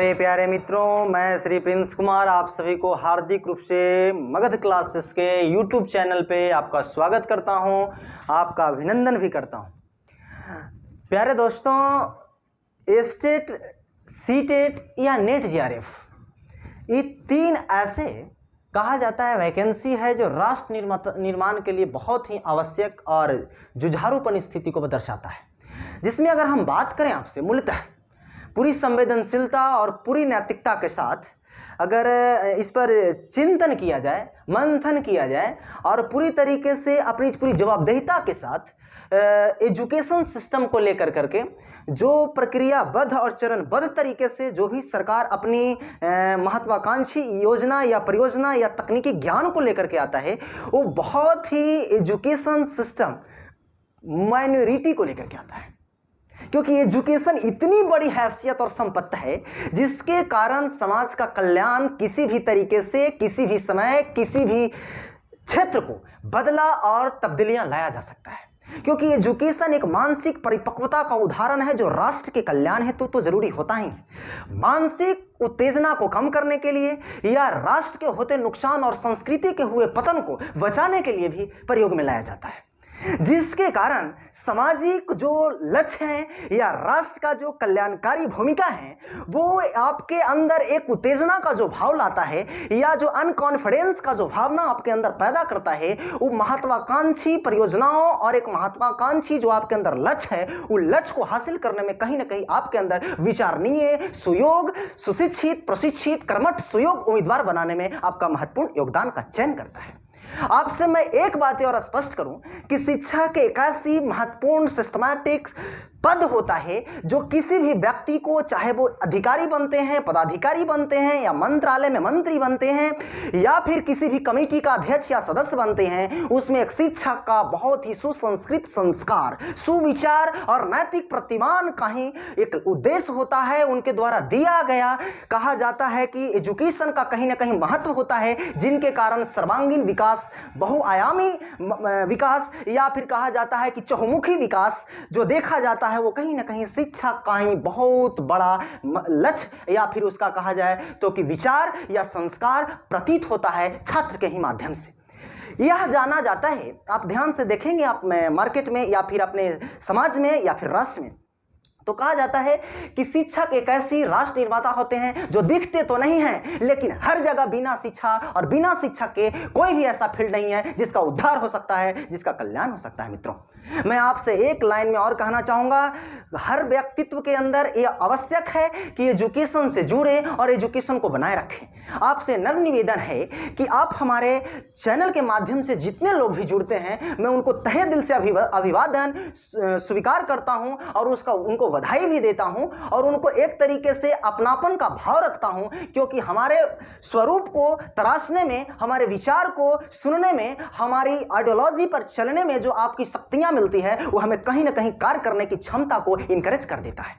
मेरे प्यारे मित्रों, मैं श्री प्रिंस कुमार आप सभी को हार्दिक रूप से मगध क्लासेस के यूट्यूब चैनल पे आपका स्वागत करता हूं, आपका अभिनंदन भी करता हूं। प्यारे दोस्तों, एस्टेट, सीटेट या नेट जीआरएफ, ये तीन ऐसे कहा जाता है वैकेंसी है जो राष्ट्र निर्माण के लिए बहुत ही आवश्यक और जुझारूपन स्थिति को दर्शाता है, जिसमें अगर हम बात करें आपसे मूलतः पूरी संवेदनशीलता और पूरी नैतिकता के साथ अगर इस पर चिंतन किया जाए, मंथन किया जाए और पूरी तरीके से अपनी पूरी जवाबदेहिता के साथ एजुकेशन सिस्टम को लेकर करके जो प्रक्रियाबद्ध और चरणबद्ध तरीके से जो भी सरकार अपनी महत्वाकांक्षी योजना या परियोजना या तकनीकी ज्ञान को लेकर के आता है, वो बहुत ही एजुकेशन सिस्टम माइनॉरिटी को लेकर के आता है। क्योंकि एजुकेशन इतनी बड़ी हैसियत और संपत्ति है जिसके कारण समाज का कल्याण किसी भी तरीके से, किसी भी समय, किसी भी क्षेत्र को बदला और तब्दीलियां लाया जा सकता है। क्योंकि एजुकेशन एक मानसिक परिपक्वता का उदाहरण है जो राष्ट्र के कल्याण हेतु तो जरूरी होता ही है। मानसिक उत्तेजना को कम करने के लिए या राष्ट्र के होते नुकसान और संस्कृति के हुए पतन को बचाने के लिए भी प्रयोग में लाया जाता है, जिसके कारण सामाजिक जो लक्ष्य हैं या राष्ट्र का जो कल्याणकारी भूमिका है वो आपके अंदर एक उत्तेजना का जो भाव लाता है या जो अनकॉन्फिडेंस का जो भावना आपके अंदर पैदा करता है, वो महत्वाकांक्षी परियोजनाओं और एक महत्वाकांक्षी जो आपके अंदर लक्ष्य है, वो लक्ष्य को हासिल करने में कहीं ना कहीं आपके अंदर विचारणीय, सुयोग, सुशिक्षित, प्रशिक्षित, कर्मठ, सुयोग उम्मीदवार बनाने में आपका महत्वपूर्ण योगदान का चयन करता है। आपसे मैं एक बात और स्पष्ट करूं कि शिक्षा के एक ऐसी महत्वपूर्ण सिस्टमैटिक पद होता है जो किसी भी व्यक्ति को, चाहे वो अधिकारी बनते हैं, पदाधिकारी बनते हैं या मंत्रालय में मंत्री बनते हैं या फिर किसी भी कमेटी का अध्यक्ष या सदस्य बनते हैं, उसमें एक शिक्षक का बहुत ही सुसंस्कृत संस्कार, सुविचार और नैतिक प्रतिमान का ही एक उद्देश्य होता है, उनके द्वारा दिया गया। कहा जाता है कि एजुकेशन का कहीं ना कहीं महत्व होता है, जिनके कारण सर्वांगीण विकास, बहुआयामी विकास या फिर कहा जाता है कि चहुमुखी विकास जो देखा जाता है वो कहीं ना कहीं शिक्षा का ही बहुत बड़ा लक्ष्य या फिर उसका कहा जाए तो कि विचार या संस्कार प्रतीत होता है छात्र के ही माध्यम से। यह जाना जाता है, आप ध्यान से देखेंगे आप मार्केट में या फिर अपने समाज में या फिर राष्ट्र में, तो कहा जाता है कि शिक्षक एक ऐसी राष्ट्र निर्माता होते हैं जो दिखते तो नहीं हैं लेकिन हर जगह बिना शिक्षा और बिना शिक्षक के कोई भी ऐसा फील्ड नहीं है जिसका उद्धार हो सकता है, जिसका कल्याण हो सकता है। मित्रों, मैं आपसे एक लाइन में और कहना चाहूंगा, हर व्यक्तित्व के अंदर यह आवश्यक है कि एजुकेशन से जुड़े और एजुकेशन को बनाए रखें। आपसे नम्र निवेदन है कि आप हमारे चैनल के माध्यम से जितने लोग भी जुड़ते हैं, मैं उनको तहे दिल से अभिवादन स्वीकार करता हूं और उनको बधाई भी देता हूं और उनको एक तरीके से अपनापन का भाव रखता हूं, क्योंकि हमारे स्वरूप को तराशने में, हमारे विचार को सुनने में, हमारी आइडियोलॉजी पर चलने में जो आपकी शक्तियां मिलती है वो हमें कहीं ना कहीं कार्य करने की क्षमता को इनकरेज कर देता है,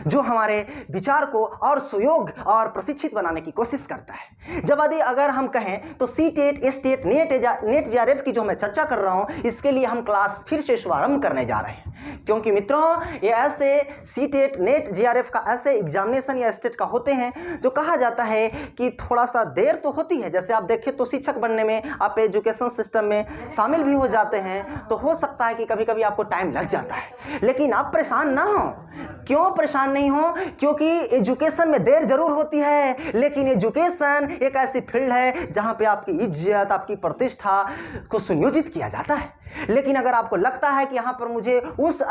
जो हमारे विचार को और सुयोग और प्रशिक्षित बनाने की कोशिश करता है। जब यदि अगर हम कहें तो सीटेट, एस्टेट, नेट जीआरएफ की जो मैं चर्चा कर रहा हूं, इसके लिए हम क्लास फिर से शुभारंभ करने जा रहे हैं, क्योंकि मित्रों ये ऐसे सीटेट, नेट जीआरएफ का ऐसे एग्जामिनेशन या स्टेट का होते हैं जो कहा जाता है कि थोड़ा सा देर तो होती है। जैसे आप देखें तो शिक्षक बनने में आप एजुकेशन सिस्टम में शामिल भी हो जाते हैं तो हो सकता है कि कभी कभी आपको टाइम लग जाता है, लेकिन आप परेशान ना हो। क्यों परेशान नहीं हो? क्योंकि एजुकेशन में देर जरूर होती है, लेकिन एजुकेशन एक ऐसी फील्ड है जहां पे आपकी इज्जत, आपकी प्रतिष्ठा को सुनियोजित किया जाता है। लेकिन अगर आपको लगता है कि यहां पर मुझे उस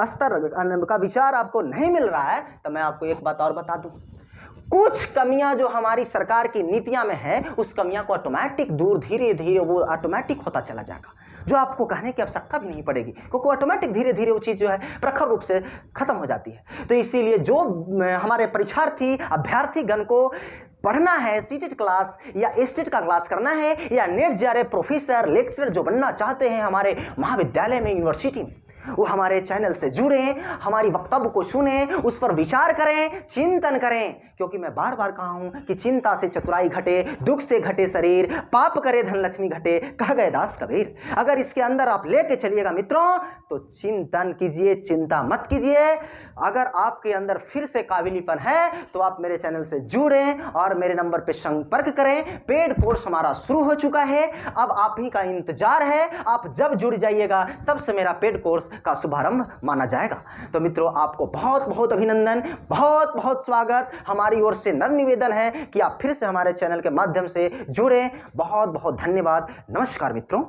स्तर का विचार आपको नहीं मिल रहा है, तो मैं आपको एक बात और बता दूं, कुछ कमियां जो हमारी सरकार की नीतियां में है, उस कमियां को ऑटोमेटिक दूर धीरे धीरे वो ऑटोमेटिक होता चला जाएगा, जो आपको कहने की आवश्यकता भी नहीं पड़ेगी, क्योंकि ऑटोमेटिक धीरे धीरे वो चीज़ जो है प्रखर रूप से खत्म हो जाती है। तो इसीलिए जो हमारे परीक्षार्थी अभ्यर्थी गण को पढ़ना है, सीटेट क्लास या एस्टेट का क्लास करना है या नेट जीआरएफ प्रोफेसर, लेक्चरर जो बनना चाहते हैं हमारे महाविद्यालय में, यूनिवर्सिटी में, वो हमारे चैनल से जुड़ें, हमारी वक्तव्य को सुने, उस पर विचार करें, चिंतन करें, क्योंकि मैं बार बार कहा हूं कि चिंता से चतुराई घटे, दुख से घटे शरीर, पाप करे धन लक्ष्मी घटे, कह गए दास कबीर। अगर इसके अंदर आप लेके चलिएगा मित्रों तो चिंतन कीजिए, चिंता मत कीजिए। अगर आपके अंदर फिर से काबिलीपन है तो आप मेरे चैनल से जुड़ें और मेरे नंबर पर संपर्क करें। पेड कोर्स हमारा शुरू हो चुका है, अब आप ही का इंतजार है। आप जब जुड़ जाइएगा तब से मेरा पेड कोर्स का शुभारंभ माना जाएगा। तो मित्रों, आपको बहुत बहुत अभिनंदन, बहुत बहुत स्वागत। हमारी ओर से नम्र निवेदन है कि आप फिर से हमारे चैनल के माध्यम से जुड़ें। बहुत बहुत धन्यवाद। नमस्कार मित्रों।